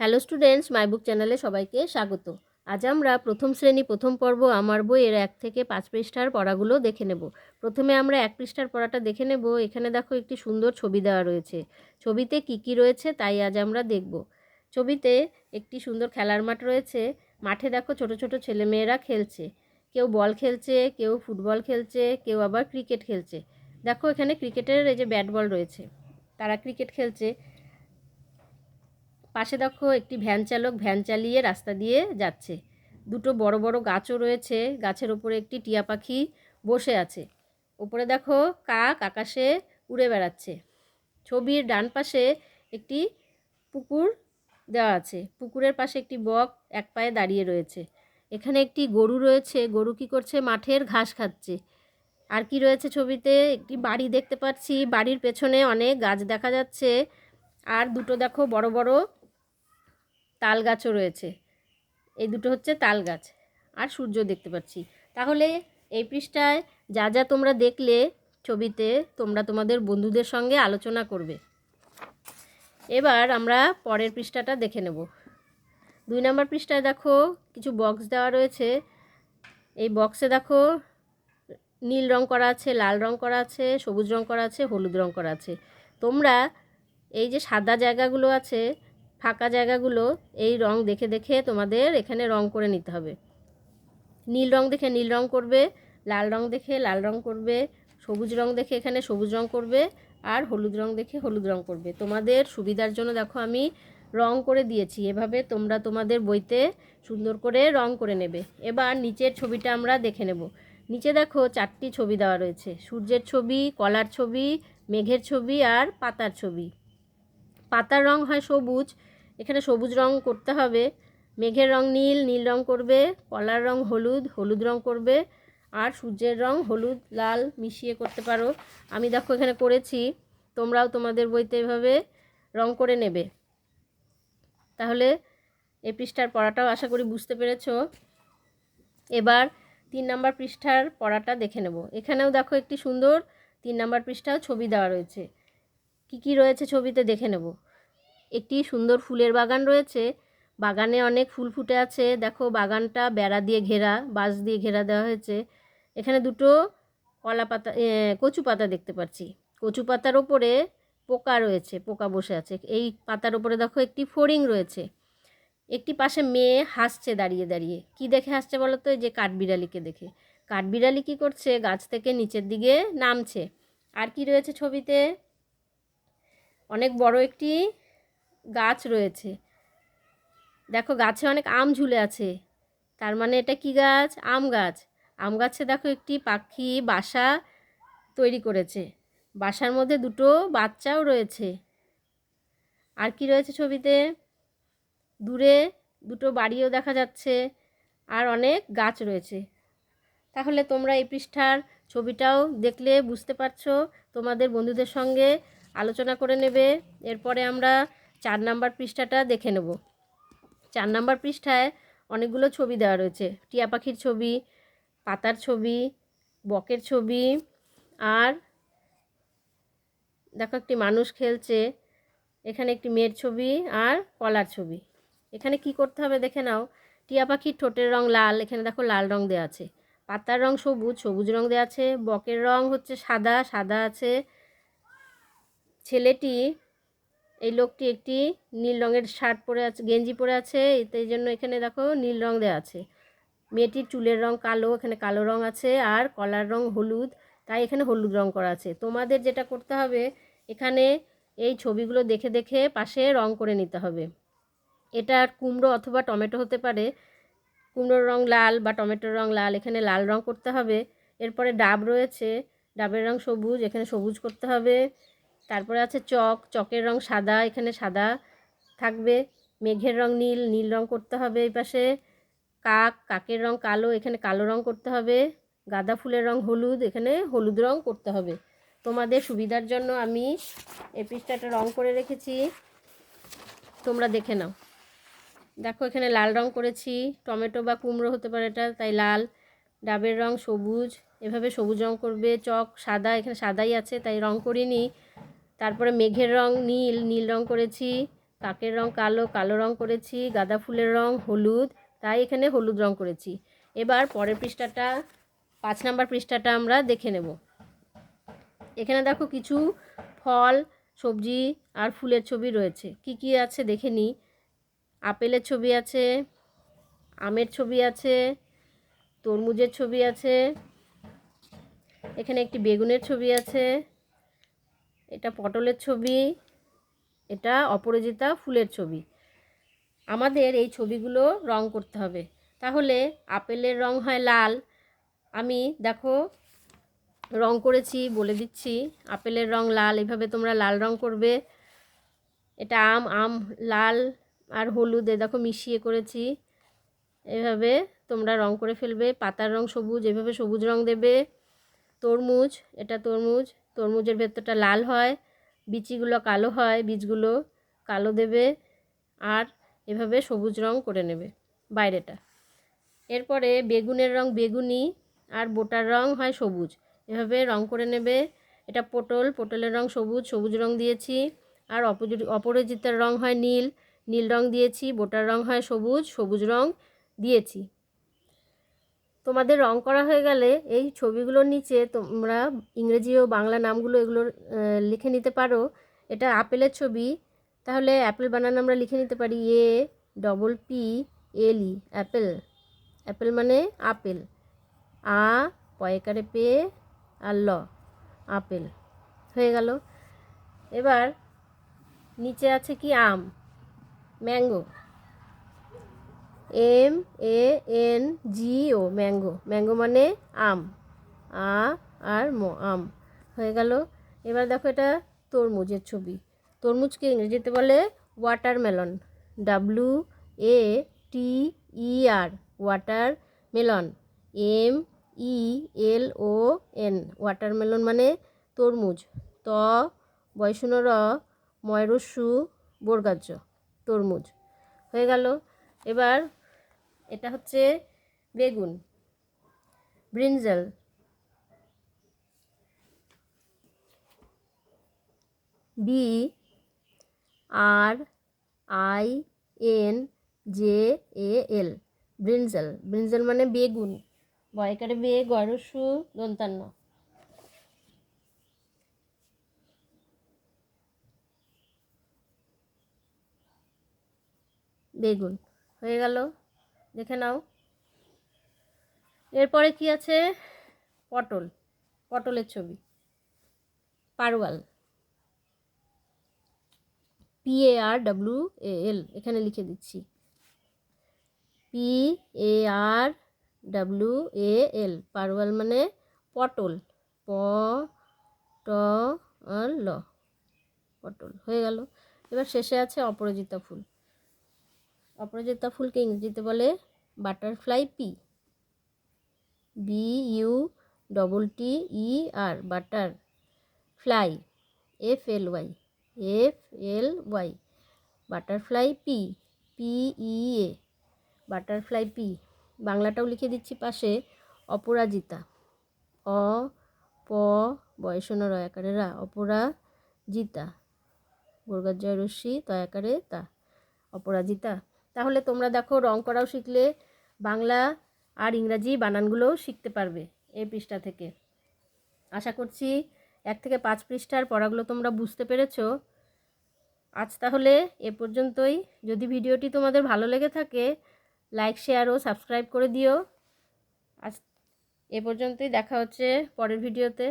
Hello students, মাই বুক চ্যানেলে সবাইকে স্বাগত। আজ আমরা প্রথম শ্রেণী প্রথম পর্ব আমার বইয়ের 1 থেকে 5 পৃষ্ঠার পড়াগুলো দেখে নেব। প্রথমে আমরা 1 পৃষ্ঠার পড়াটা দেখে নেব। এখানে দেখো একটি সুন্দর ছবি দেওয়া রয়েছে। ছবিতে কি রয়েছে তাই আজ আমরা দেখব। ছবিতে একটি সুন্দর খেলার মাঠ রয়েছে। মাঠে দেখো ছোট ছোট ছেলেমেয়েরা খেলছে। কেউ বল খেলছে, কেউ ফুটবল খেলছে, কেউ আবার ক্রিকেট খেলছে। দেখো এখানে ক্রিকেটের এই যে ব্যাট বল রয়েছে, তারা ক্রিকেট খেলছে। পাশে দেখো একটি ভ্যান চালক ভ্যান চালিয়ে রাস্তা দিয়ে যাচ্ছে। দুটো বড় বড় গাছও রয়েছে। গাছের ওপরে একটি টিয়া পাখি বসে আছে। উপরে দেখো কাক আকাশে উড়ে বেড়াচ্ছে। ছবির ডান পাশে একটি পুকুর দেওয়া আছে। পুকুরের পাশে একটি বক এক পায়ে দাঁড়িয়ে রয়েছে। এখানে একটি গরু রয়েছে। গরু কি করছে? মাঠের ঘাস খাচ্ছে। আর কি রয়েছে ছবিতে? একটি বাড়ি দেখতে পাচ্ছি। বাড়ির পেছনে অনেক গাছ দেখা যাচ্ছে। আর দুটো দেখো বড় বড় তাল গাছও রয়েছে। এই দুটো হচ্ছে তাল গাছ। আর সূর্য দেখতে পাচ্ছি। তাহলে এই পৃষ্ঠায় যা যা তোমরা দেখলে ছবিতে, তোমরা তোমাদের বন্ধুদের সঙ্গে আলোচনা করবে। এবার আমরা পরের পৃষ্ঠাটা দেখে নেব। 2 নম্বর পৃষ্ঠায় দেখো কিছু বক্স দেওয়া রয়েছে। এই বক্সে দেখো নীল রং করা আছে, লাল রং করা আছে, সবুজ রং করা আছে, হলুদ রং করা আছে। তোমরা এই যে সাদা জায়গাগুলো আছে, ফাঁকা জায়গাগুলো, এই রং দেখে দেখে তোমাদের এখানে রং করে নিতে হবে। নীল রং দেখে নীল রং করবে, লাল রং দেখে লাল রং করবে, সবুজ রং দেখে এখানে সবুজ রং করবে, আর হলুদ রং দেখে হলুদ রং করবে। তোমাদের সুবিধার জন্য দেখো আমি রং করে দিয়েছি। এভাবে তোমরা তোমাদের বইতে সুন্দর করে রং করে নেবে। এবার নিচের ছবিটা আমরা দেখে নেব। নিচে দেখো 4টি ছবি দেওয়া রয়েছে। সূর্যের ছবি, কলার ছবি, মেঘের ছবি আর পাতার ছবি। পাতার রং হয় সবুজ, এখানে সবুজ রং করতে হবে। মেঘের রং নীল, নীল রং করবে। কলার রং হলুদ, হলুদ রং করবে। আর সূর্যের রং হলুদ লাল মিশিয়ে করতে পারো। আমি দেখো এখানে করেছি। তোমরাও তোমাদের বইতে এভাবে রং করে নেবে। তাহলে এই পৃষ্ঠার পড়াটাও আশা করি বুঝতে পেরেছো। এবার 3 নম্বর পৃষ্ঠার পড়াটা দেখে নেব। এখানেও দেখো একটি সুন্দর 3 নম্বর পৃষ্ঠাও ছবি দেওয়া রয়েছে। কি রয়েছে ছবিতে দেখে নেব। একটি সুন্দর ফুলের বাগান রয়েছে। বাগানে অনেক ফুল ফুটে আছে। দেখো বাগানটা বেড়া দিয়ে ঘেরা, বাঁশ দিয়ে ঘেরা দেওয়া হয়েছে। এখানে দুটো কচু পাতা দেখতে পাচ্ছি। কচু পাতার ওপরে পোকা রয়েছে, পোকা বসে আছে। এই পাতার ওপরে দেখো একটি ফড়িং রয়েছে। একটি পাশে মেয়ে হাসছে দাঁড়িয়ে দাঁড়িয়ে। কি দেখে হাসছে বলো তো? এই যে কাঠবিড়ালিকে দেখে। কাঠবিড়ালি কি করছে? গাছ থেকে নিচের দিকে নামছে। আর কি রয়েছে ছবিতে? অনেক বড় একটি গাছ রয়েছে। দেখো গাছে অনেক আম ঝুলে আছে। তার মানে এটা কি গাছ? আম গাছ। আম গাছে দেখো একটি পাখি বাসা তৈরি করেছে। বাসার মধ্যে দুটো বাচ্চাও রয়েছে। আর কি রয়েছে ছবিতে? দূরে দুটো বাড়িও দেখা যাচ্ছে। আর অনেক গাছ রয়েছে। তাহলে তোমরা এই পৃষ্ঠার ছবিটাও দেখলে বুঝতে পারছো। তোমাদের বন্ধুদের সঙ্গে আলোচনা করে নেবে। এরপরে আমরা 4 নম্বর পৃষ্ঠাটা দেখে নেব। 4 নম্বর পৃষ্ঠায় অনেকগুলো ছবি দেওয়া রয়েছে। টিয়া পাখির ছবি, পাতার ছবি, বকের ছবি, আর দেখো একটি মানুষ খেলছে। এখানে একটি মেয়ের ছবি আর কলার ছবি। এখানে কি করতে হবে দেখে নাও। টিয়া পাখির ঠোঁটের রং লাল, এখানে দেখো লাল রং দেওয়া আছে। পাতার রং সবুজ, সবুজ রং দেওয়া আছে। বকের রং হচ্ছে সাদা, সাদা আছে। ছেলেটি, এই লোকটি একটি নীল রঙের শার্ট পরে আছে, গেঞ্জি পরে আছে, এই জন্য এখানে দেখো নীল রং দেওয়া আছে। মেয়েটির চুলের রং কালো, এখানে কালো রং আছে। আর কলার রং হলুদ, তাই এখানে হলুদ রং করা আছে। তোমাদের যেটা করতে হবে, এখানে এই ছবিগুলো দেখে দেখে পাশে রং করে নিতে হবে। এটা কুমড়ো অথবা টমেটো হতে পারে। কুমড়োর রং লাল বা টমেটোর রং লাল, এখানে লাল রং করতে হবে। এরপরে ডাব রয়েছে, ডাবের রং সবুজ, এখানে সবুজ করতে হবে। তারপরে আছে চক, চকের রং সাদা, এখানে সাদা থাকবে। মেঘের রং নীল, নীল রং করতে হবে এই পাশে। কাক, কাকের রং কালো, এখানে কালো রং করতে হবে। গাঁদা ফুলের রং হলুদ, এখানে হলুদ রং করতে হবে। তোমাদের সুবিধার জন্য আমি এই পৃষ্ঠাটা রং করে রেখেছি, তোমরা দেখে নাও। দেখো এখানে লাল রং করেছি। টমেটো বা কুমড়ো হতে পারে এটা, তাই লাল। ডাবের রং সবুজ, এভাবে সবুজ রং করবে। চক সাদা, এখানে সাদাই আছে তাই রং করিনি। তারপরে মেঘের রং নীল, নীল রং করেছি। কাকের রং কালো, কালো রং করেছি। গাঁদা ফুলের রং হলুদ, তাই এখানে হলুদ রং করেছি। এবার পরের পৃষ্ঠাটা 5 নাম্বার পৃষ্ঠাটা আমরা দেখে নেব। এখানে দেখো কিছু ফল, সবজি আর ফুলের ছবি রয়েছে। কি কি আছে দেখে নিই। আপেলের ছবি আছে, আমের ছবি আছে, তরমুজের ছবি আছে, এখানে একটি বেগুনের ছবি আছে, এটা পটলের ছবি, এটা অপরাজিতা ফুলের ছবি। আমাদের এই ছবিগুলো রং করতে হবে। তাহলে আপেলের রং হয় লাল। আমি দেখো রং করেছি, বলে দিচ্ছি। আপেলের রং লাল, এভাবে তোমরা লাল রং করবে। এটা আম লাল আর হলুদ দেখো মিশিয়ে করেছি, এভাবে তোমরা রং করে ফেলবে। পাতার রং সবুজ, এভাবে সবুজ রং দেবে। তরমুজ, এটা তরমুজ, তরমুজের ভেতরটা লাল হয়, বিচিগুলো কালো হয়, বীজগুলো কালো দেবে আর এভাবে সবুজ রং করে নেবে বাইরেটা। এরপরে বেগুনের রং বেগুনি আর বোটার রং হয় সবুজ, এভাবে রং করে নেবে। এটা পটল, পটলের রং সবুজ, সবুজ রং দিয়েছি। আর অপরাজিতার রং হয় নীল, নীল রং দিয়েছি। বোটার রং হয় সবুজ, সবুজ রং দিয়েছি। তোমাদের রং করা হয়ে গেলে এই ছবিগুলোর নিচে তোমরা ইংরেজি ও বাংলা নামগুলো এগুলো লিখে নিতে পারো। এটা আপেলের ছবি, তাহলে অ্যাপেল বানানো আমরা লিখে নিতে পারি APPLE, অ্যাপেল। অ্যাপেল মানে আপেল। পয়কারে পে আর ল, আপেল হয়ে গেল। এবার নিচে আছে কি আম, ম্যাঙ্গো, MANGO, ম্যাঙ্গো। ম্যাঙ্গো মানে আম, আর আম হয়ে গেল। এবার দেখো এটা তরমুজের ছবি। তরমুজকে ইংরেজিতে বলে watermelon, WATER, watermelon, MELON, watermelon মানে তরমুজ। বয়সূন্য ময়রস্যু বর্গাজ্য, তরমুজ হয়ে গেল। এবার এটা হচ্ছে বেগুন, ব্রিনজাল, BRINJAL, ব্রিনজাল। ব্রিনজাল মানে বেগুন, বয়কারে বে, গরস্যু দন্তান্ন। বেগুন হয়ে গেল, দেখে নাও। এরপরে কি আছে, পটল, পটলের ছবি, পারওয়াল, PARWAL, এখানে লিখে দিচ্ছি PARWAL, পারওয়াল মানে পটল, PTL, পটল হয়ে গেল। এবার শেষে আছে অপরাজিতা ফুল। অপরাজিতা ফুলকে ইংরেজিতে বলে butterfly BUTTER, butter, fly FLY, butterfly PEA, butterfly pea. বাংলাটাও লিখে দিচ্ছি পাশে, অপরাজিতা, বয়সূন্য রয়াকারে রা, অপরাজিতা, বর্গাজয় রশ্মি তয়াকারে তা, অপরাজিতা। তাহলে তোমরা দেখো রং করাও শিখলে, বাংলা আর ইংরাজি বানানগুলোও শিখতে পারবে এই পৃষ্ঠা থেকে। আশা করছি 1 থেকে 5 পৃষ্ঠার পড়াগুলো তোমরা বুঝতে পেরেছো। আজ তাহলে এ পর্যন্তই। যদি ভিডিওটি তোমাদের ভালো লেগে থাকে লাইক, শেয়ার ও সাবস্ক্রাইব করে দিও। আজ এ পর্যন্তই, দেখা হচ্ছে পরের ভিডিওতে।